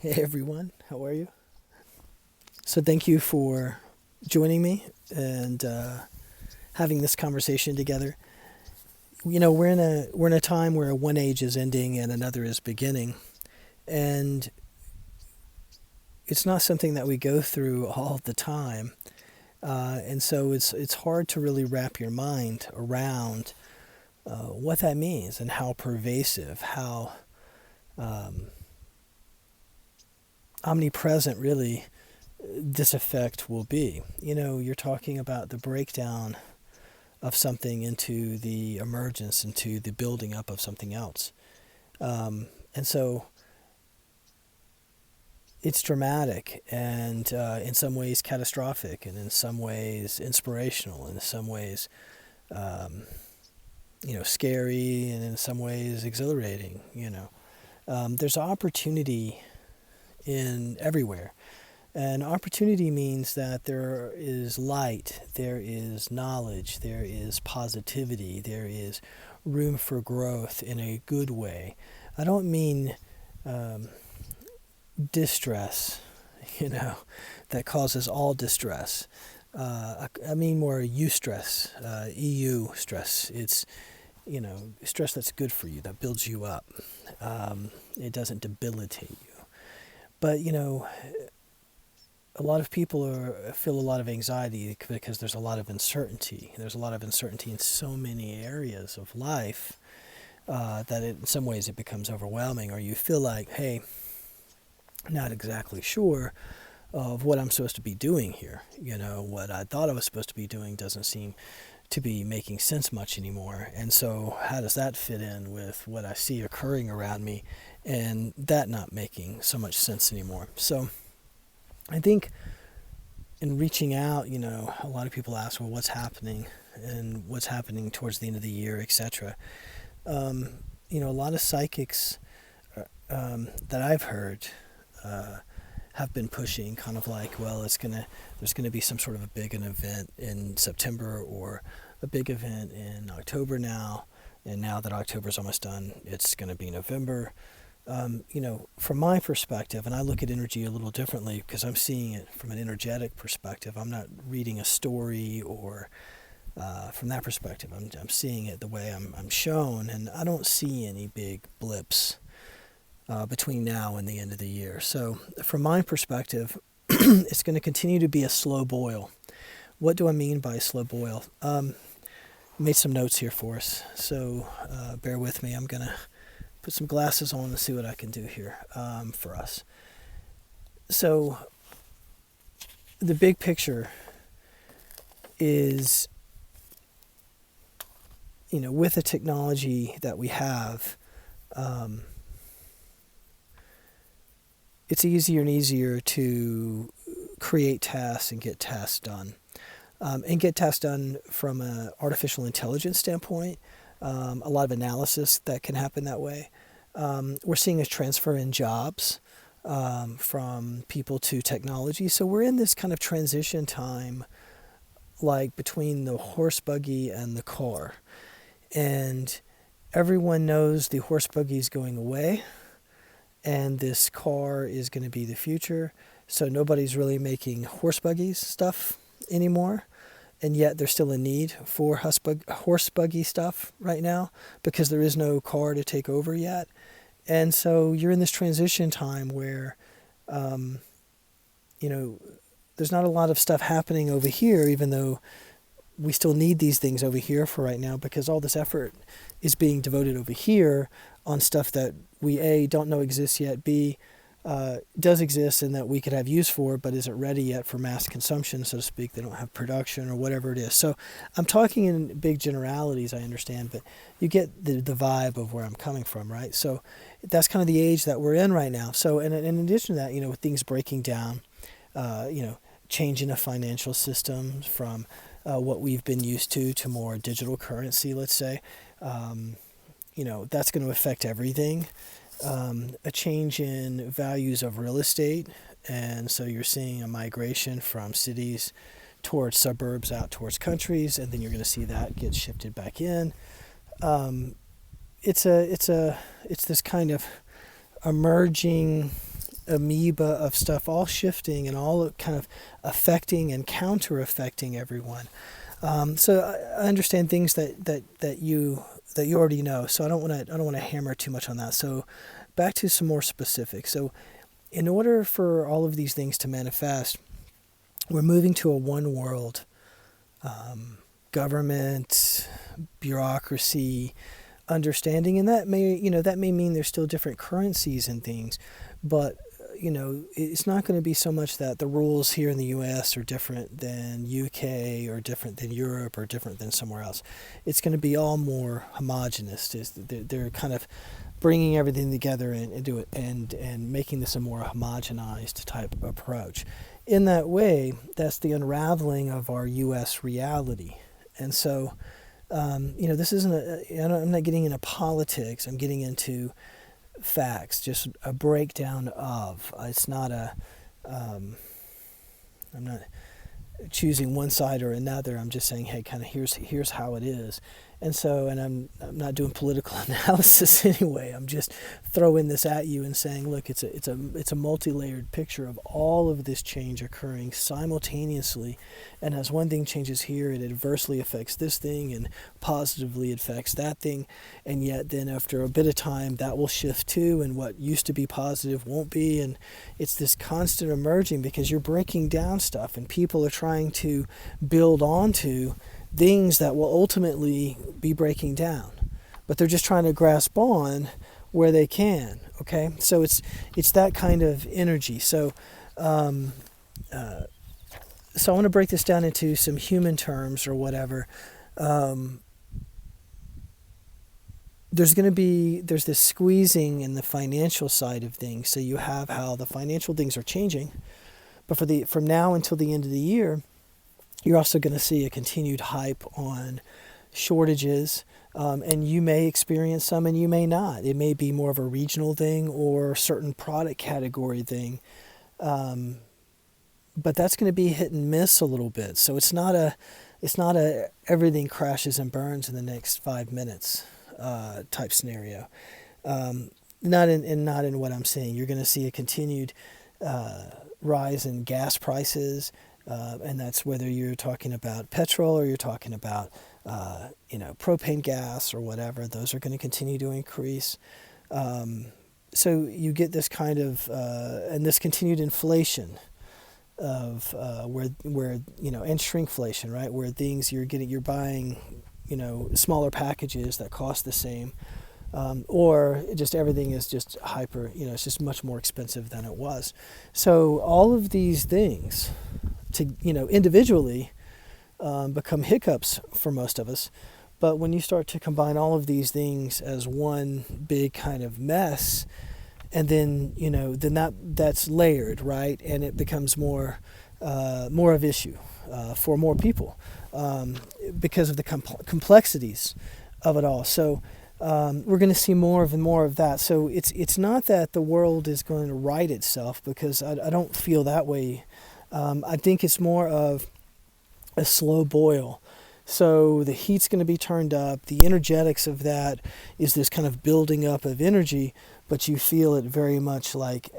Hey everyone, how are you? So thank you for joining me and having this conversation together. We're in a time where one age is ending and another is beginning, and it's not something that we go through all the time, and so it's hard to really wrap your mind around what that means and how pervasive, how um, omnipresent really this effect will be. You're talking about the breakdown of something into the emergence, into the building up of something else. And so it's dramatic and in some ways catastrophic, and in some ways inspirational, and in some ways, um, scary, and in some ways exhilarating. There's opportunity in everywhere. And opportunity means that there is light, there is knowledge, there is positivity, there is room for growth in a good way. I don't mean um, distress, you know, that causes all distress. I mean more eustress, EU stress. It's, stress that's good for you, that builds you up. It doesn't debilitate you. But, a lot of people feel a lot of anxiety because there's a lot of uncertainty. There's a lot of uncertainty in so many areas of life that in some ways it becomes overwhelming, or you feel like, hey, not exactly sure of what I'm supposed to be doing here. What I thought I was supposed to be doing doesn't seem to be making sense much anymore. And so how does that fit in with what I see occurring around me and that not making so much sense anymore? So I think in reaching out, a lot of people ask, well, what's happening and what's happening towards the end of the year, etc. A lot of psychics that I've heard have been pushing kind of like, well, there's gonna be some sort of a big event in September or a big event in October now, and now that October's almost done, it's gonna be November. From my perspective, and I look at energy a little differently because I'm seeing it from an energetic perspective. I'm not reading a story or from that perspective. I'm seeing it the way I'm shown, and I don't see any big blips between now and the end of the year. So from my perspective, it's going to continue to be a slow boil. What do I mean by a slow boil? Made some notes here for us, so bear with me. I'm going to put some glasses on and see what I can do here for us. So the big picture is, with the technology that we have, it's easier and easier to create tasks and get tasks done. And get tasks done from an artificial intelligence standpoint. A lot of analysis that can happen that way. We're seeing a transfer in jobs from people to technology. So we're in this kind of transition time, like between the horse buggy and the car. And everyone knows the horse buggy is going away, and this car is going to be the future. So nobody's really making horse buggies stuff anymore. And yet there's still a need for horse buggy stuff right now because there is no car to take over yet. And so you're in this transition time where, there's not a lot of stuff happening over here, even though we still need these things over here for right now, because all this effort is being devoted over here on stuff that we, A, don't know exists yet, B, does exist and that we could have use for, but isn't ready yet for mass consumption, so to speak. They don't have production or whatever it is. So I'm talking in big generalities, I understand, but you get the vibe of where I'm coming from, right? So that's kind of the age that we're in right now. So and in addition to that, with things breaking down, changing a financial system from what we've been used to more digital currency, let's say, that's going to affect everything. A change in values of real estate, and so you're seeing a migration from cities towards suburbs, out towards countries, and then you're going to see that get shifted back in. It's this kind of emerging amoeba of stuff all shifting and all kind of affecting and counter-affecting everyone. So I understand things that you already know. So I don't want to hammer too much on that. So back to some more specifics. So in order for all of these things to manifest, we're moving to a one world government, bureaucracy, understanding, and that may mean there's still different currencies and things, but it's not going to be so much that the rules here in the U.S. are different than UK or different than Europe or different than somewhere else. It's going to be all more homogenous. They're kind of bringing everything together and do it and making this a more homogenized type of approach. In that way, that's the unraveling of our U.S. reality. And so, this isn't I'm not getting into politics. I'm getting into facts, just a breakdown of. It's not I'm not choosing one side or another. I'm just saying, hey, kind of here's how it is. And so, and I'm not doing political analysis anyway. I'm just throwing this at you and saying, look, it's a multi-layered picture of all of this change occurring simultaneously. And as one thing changes here, it adversely affects this thing and positively affects that thing. And yet then after a bit of time, that will shift too, and what used to be positive won't be. And it's this constant emerging because you're breaking down stuff and people are trying to build onto things that will ultimately be breaking down, but they're just trying to grasp on where they can. Okay, so it's that kind of energy. So so I want to break this down into some human terms or whatever. There's this squeezing in the financial side of things. So you have how the financial things are changing, but from now until the end of the year, you're also going to see a continued hype on shortages, and you may experience some and you may not. It may be more of a regional thing or a certain product category thing, but that's going to be hit and miss a little bit. So it's not a everything crashes and burns in the next 5 minutes type scenario. Not in what I'm saying. You're going to see a continued rise in gas prices. And that's whether you're talking about petrol or you're talking about, propane gas or whatever. Those are going to continue to increase. So you get this kind of, and this continued inflation of where and shrinkflation, right? Where things you're buying, smaller packages that cost the same. Or just everything is just hyper, it's just much more expensive than it was. So all of these things individually become hiccups for most of us. But when you start to combine all of these things as one big kind of mess, and then, that's layered, right? And it becomes more of issue for more people because of the complexities of it all. So we're going to see more and more of that. So it's not that the world is going to right itself, because I don't feel that way. I think it's more of a slow boil. So the heat's going to be turned up. The energetics of that is this kind of building up of energy, but you feel it very much like,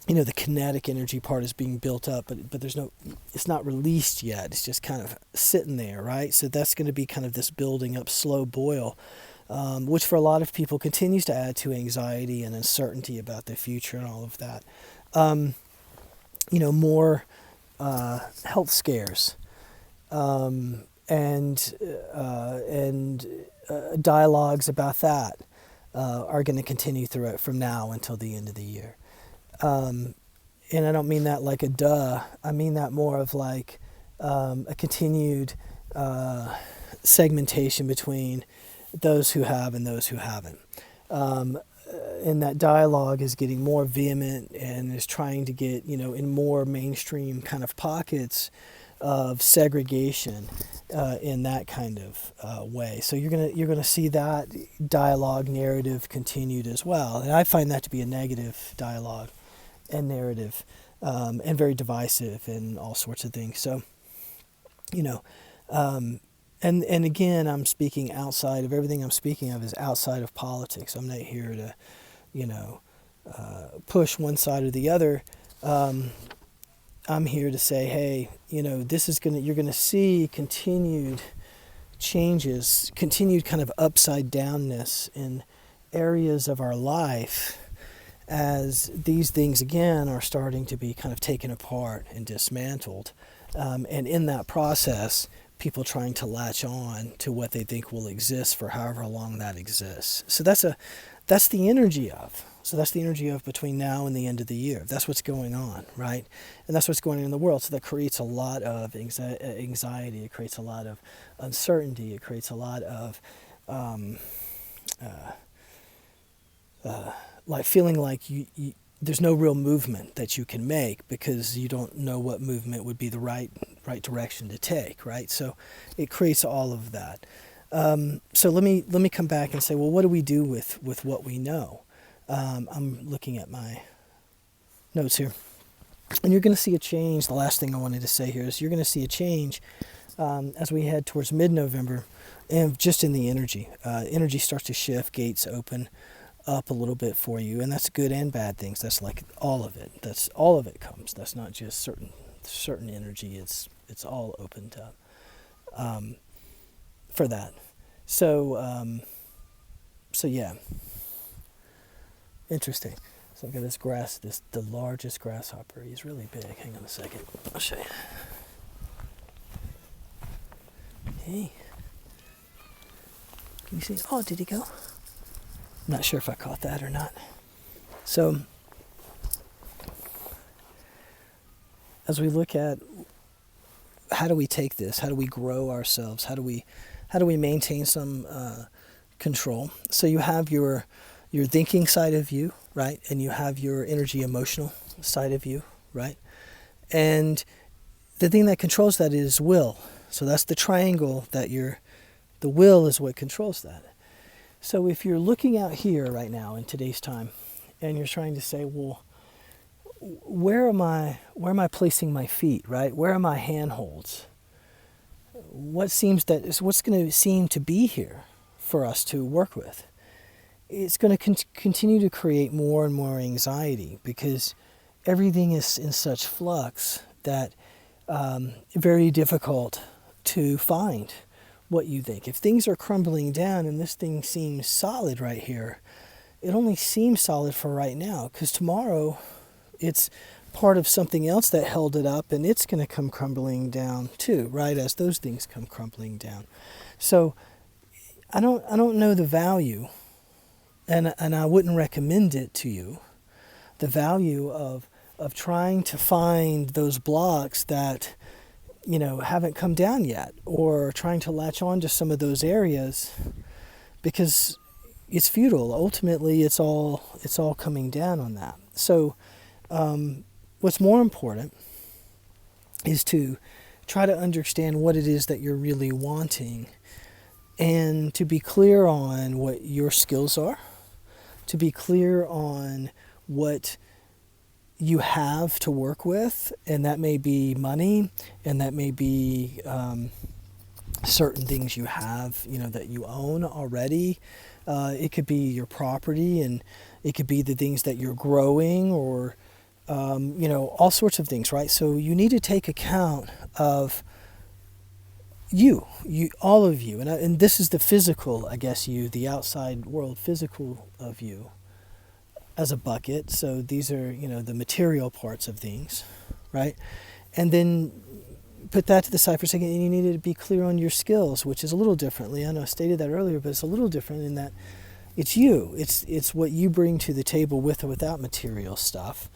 the kinetic energy part is being built up, but it's not released yet. It's just kind of sitting there, right? So that's going to be kind of this building up slow boil. Which for a lot of people continues to add to anxiety and uncertainty about the future and all of that. More health scares and dialogues about that are going to continue from now until the end of the year. And I don't mean that like a duh. I mean that more of like a continued segmentation between those who have and those who haven't. And that dialogue is getting more vehement and is trying to get, in more mainstream kind of pockets of segregation in that kind of way. So you're gonna see that dialogue narrative continued as well. And I find that to be a negative dialogue and narrative, and very divisive and all sorts of things. So, And again, I'm speaking outside of everything I'm speaking of is outside of politics. I'm not here to, you know, push one side or the other. I'm here to say, hey, you know, you're gonna see continued changes, continued kind of upside downness in areas of our life as these things again are starting to be kind of taken apart and dismantled. And in that process, people trying to latch on to what they think will exist for however long that exists. So that's the energy of. So that's the energy of between now and the end of the year. That's what's going on, right? And that's what's going on in the world. So that creates a lot of anxiety. It creates a lot of uncertainty. It creates a lot of like feeling like there's no real movement that you can make because you don't know what movement would be the right direction to take, right? So it creates all of that. So let me come back and say, well, what do we do with what we know? I'm looking at my notes here. And you're going to see a change. The last thing I wanted to say here is you're going to see a change as we head towards mid-November, and just in the energy. Energy starts to shift, gates open up a little bit for you, and that's good and bad things. That's like all of it. That's all of it comes. That's not just certain energy. It's all opened up for that. So yeah. Interesting. So I've got the largest grasshopper. He's really big. Hang on a second. I'll show you. Hey. Can you see? Oh, did he go? I'm not sure if I caught that or not. So as we look at how do we take this? How do we grow ourselves? How do we maintain some control? So you have your thinking side of you, right? And you have your energy emotional side of you, right? And the thing that controls that is will. So that's the triangle the will is what controls that. So if you're looking out here right now in today's time and you're trying to say, well, where am I placing my feet, right? Where are my handholds? What's going to seem to be here for us to work with? It's going to continue to create more and more anxiety because everything is in such flux that very difficult to find what you think. If things are crumbling down and this thing seems solid right here, it only seems solid for right now because tomorrow it's part of something else that held it up and it's going to come crumbling down too, right, as those things come crumbling down. So I don't know the value, and I wouldn't recommend it to you, the value of trying to find those blocks that, you know, haven't come down yet, or trying to latch on to some of those areas because it's futile. Ultimately, it's all coming down on that. So what's more important is to try to understand what it is that you're really wanting and to be clear on what your skills are, to be clear on what you have to work with, and that may be money, and that may be certain things you have, you know, that you own already. It could be your property, and it could be the things that you're growing, or you know, all sorts of things, right? So you need to take account of you, all of you, and this is the physical, I guess, the outside world physical of you as a bucket. So these are, you know, the material parts of things, right? And then put that to the side for a second, and you need to be clear on your skills, which is a little differently. I know I stated that earlier, but it's a little different in that it's you. It's what you bring to the table with or without material stuff.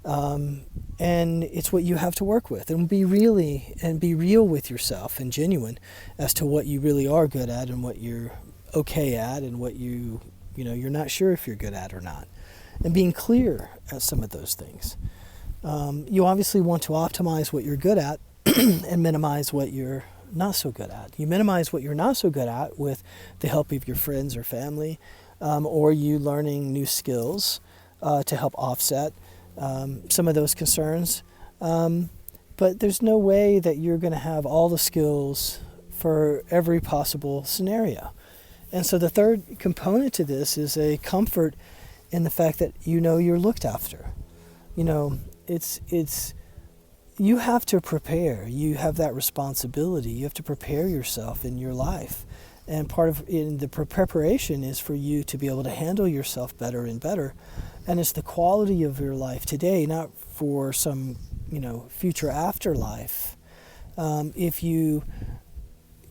And it's what you have to work with, and be real with yourself and genuine as to what you really are good at and what you're okay at and what you know, you're not sure if you're good at or not, and being clear at some of those things. You obviously want to optimize what you're good at and minimize what you're not so good at. You minimize what you're not so good at with the help of your friends or family, or you learning new skills to help offset some of those concerns. But there's no way that you're going to have all the skills for every possible scenario. And so the third component to this is a comfort in the fact that you know you're looked after. You know, it's you have to prepare. You have that responsibility. You have to prepare yourself in your life. And part of the preparation is for you to be able to handle yourself better and better. And it's the quality of your life today, not for some, future afterlife. If you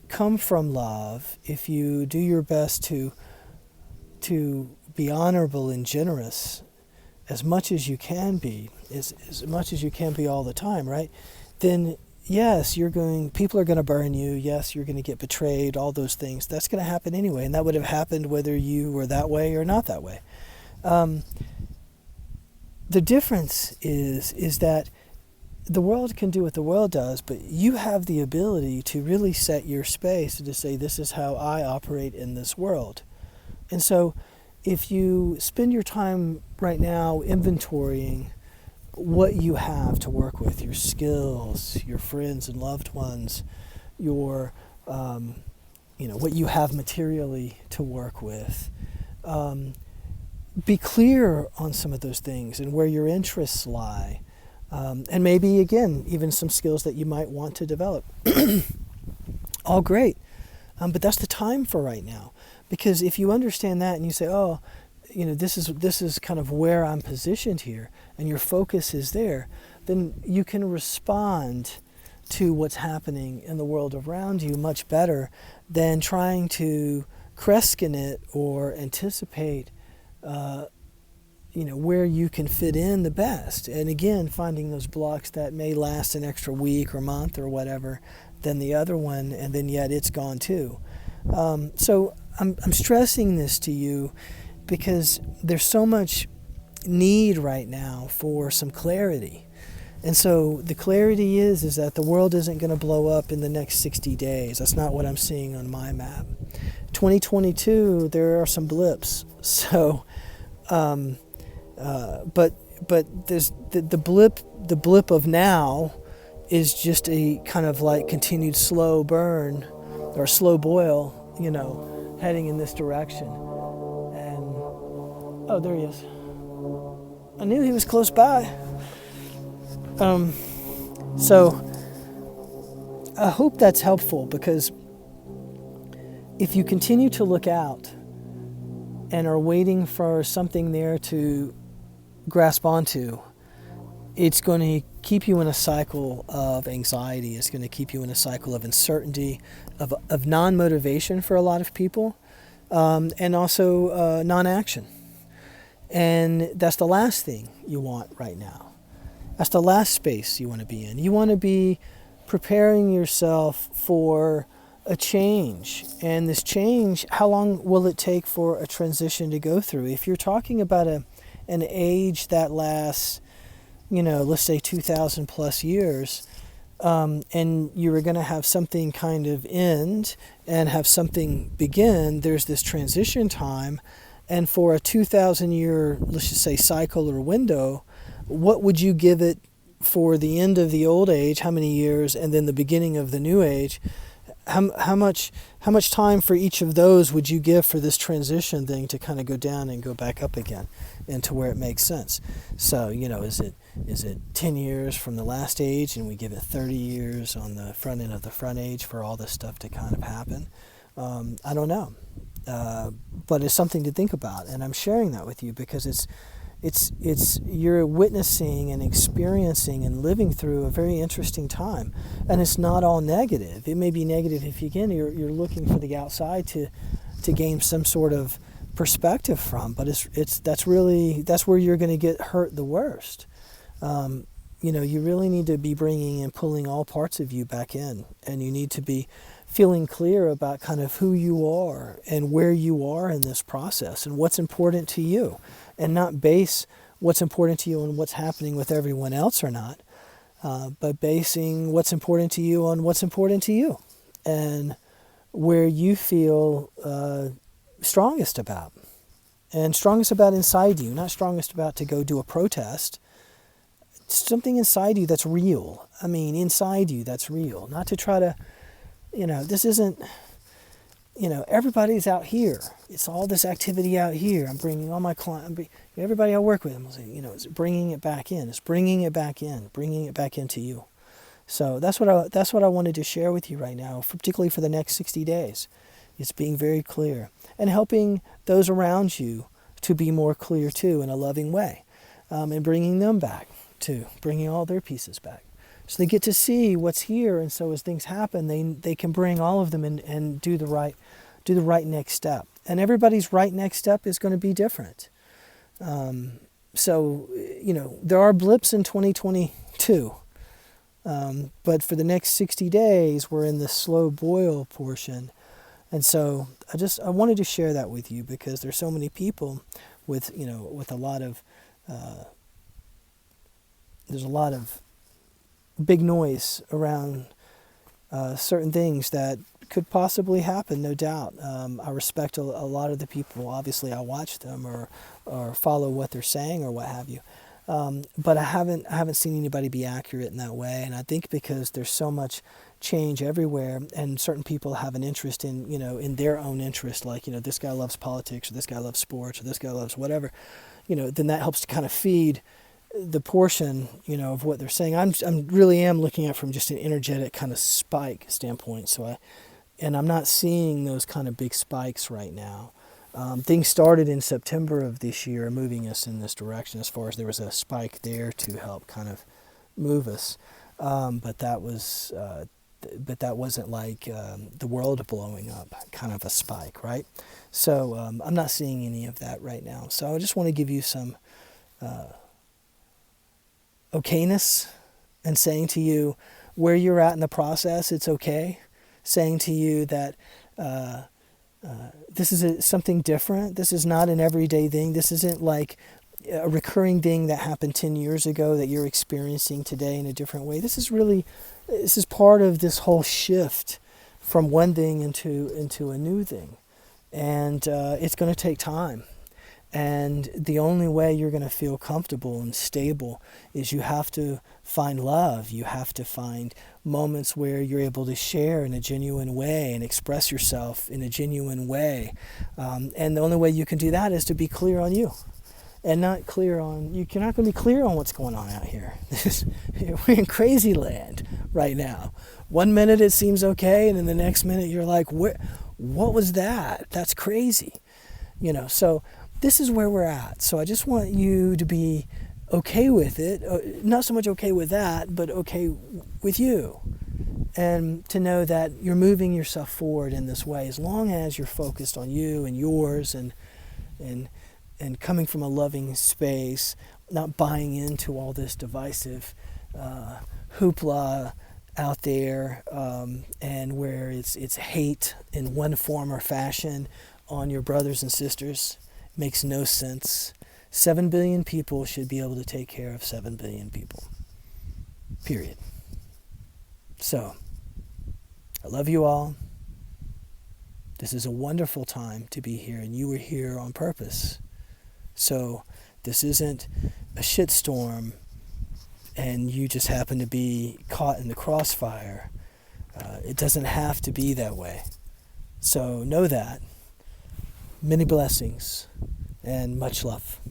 come from love, if you do your best to be honorable and generous as much as you can be, as much as you can be all the time, right? Then yes, people are going to burn you. Yes, you're going to get betrayed, all those things. That's going to happen anyway. And that would have happened whether you were that way or not that way. The difference is that the world can do what the world does, but you have the ability to really set your space and to say, this is how I operate in this world. And so if you spend your time right now inventorying what you have to work with, your skills, your friends and loved ones, your, what you have materially to work with, be clear on some of those things and where your interests lie. And maybe, again, even some skills that you might want to develop. All great. But that's the time for right now. Because if you understand that and you say, this is kind of where I'm positioned here, and your focus is there, then you can respond to what's happening in the world around you much better than trying to Kreskin it or anticipate where you can fit in the best. And again, finding those blocks that may last an extra week or month or whatever than the other one, and then yet it's gone too. So I'm stressing this to you because there's so much need right now for some clarity. And so the clarity is that the world isn't going to blow up in the next 60 days. That's not what I'm seeing on my map. 2022, there are some blips. So, but there's the blip of now is just a kind of like continued slow burn or slow boil, heading in this direction. And, oh, there he is. I knew he was close by. So I hope that's helpful, because if you continue to look out and are waiting for something there to grasp onto, it's going to keep you in a cycle of anxiety. It's going to keep you in a cycle of uncertainty, of non-motivation for a lot of people, and also non-action. And that's the last thing you want right now. That's the last space you want to be in. You want to be preparing yourself for a change. And this change, how long will it take for a transition to go through? If you're talking about an age that lasts, let's say 2,000 plus years, and you're going to have something kind of end and have something begin, there's this transition time. And for a 2,000 year, let's just say, cycle or window, what would you give it for the end of the old age? How many years? And then the beginning of the new age? How much time for each of those would you give for this transition thing to kind of go down and go back up again into where it makes sense? So, is it 10 years from the last age, and we give it 30 years on the front end of the front age for all this stuff to kind of happen? I don't know. But it's something to think about, and I'm sharing that with you because it's you're witnessing and experiencing and living through a very interesting time, and it's not all negative. It may be negative if you're looking for the outside to gain some sort of perspective from, but that's where you're going to get hurt the worst. You really need to be bringing and pulling all parts of you back in, and you need to be feeling clear about kind of who you are and where you are in this process and what's important to you, and not base what's important to you on what's happening with everyone else or not, but basing what's important to you on what's important to you and where you feel strongest about. And strongest about inside you, not strongest about to go do a protest. Something inside you that's real. I mean, inside you that's real. Not to try to this isn't, everybody's out here. It's all this activity out here. I'm bringing all my clients, everybody I work with, I'm saying, it's bringing it back in. It's bringing it back in, bringing it back into you. So that's what I wanted to share with you right now, particularly for the next 60 days. It's being very clear and helping those around you to be more clear too in a loving way, and bringing them back too, bringing all their pieces back. So they get to see what's here, and so as things happen, they can bring all of them and do the right next step. And everybody's right next step is going to be different. So there are blips in 2022, but for the next 60 days, we're in the slow boil portion. And so I wanted to share that with you because there's so many people with a lot of there's a lot of big noise around certain things that could possibly happen, no doubt. I respect a lot of the people. Obviously, I watch them or follow what they're saying or what have you. But I haven't seen anybody be accurate in that way. And I think because there's so much change everywhere, and certain people have an interest in their own interest, like this guy loves politics, or this guy loves sports, or this guy loves whatever, then that helps to kind of feed the portion, of what they're saying. I'm really am looking at it from just an energetic kind of spike standpoint. And I'm not seeing those kind of big spikes right now. Things started in September of this year, moving us in this direction. As far as there was a spike there to help kind of move us, but that wasn't like the world blowing up, kind of a spike, right? So I'm not seeing any of that right now. So I just want to give you some okayness and saying to you where you're at in the process, it's okay. Saying to you that this is something different. This is not an everyday thing. This isn't like a recurring thing that happened 10 years ago that you're experiencing today in a different way. This is part of this whole shift from one thing into a new thing. And it's going to take time. And the only way you're going to feel comfortable and stable is you have to find love. You have to find moments where you're able to share in a genuine way and express yourself in a genuine way. And the only way you can do that is to be clear on you. And not clear on, you're not going to be clear on what's going on out here. We're in crazy land right now. One minute it seems okay, and then the next minute you're like, what was that? That's crazy. So this is where we're at. So I just want you to be okay with it. Not so much okay with that, but okay with you. And to know that you're moving yourself forward in this way, as long as you're focused on you and yours and coming from a loving space, not buying into all this divisive hoopla out there, and where it's hate in one form or fashion on your brothers and sisters. Makes no sense. 7 billion people should be able to take care of 7 billion people. Period. So, I love you all. This is a wonderful time to be here, and you were here on purpose. So, this isn't a shitstorm, and you just happen to be caught in the crossfire. It doesn't have to be that way. So, know that. Many blessings and much love.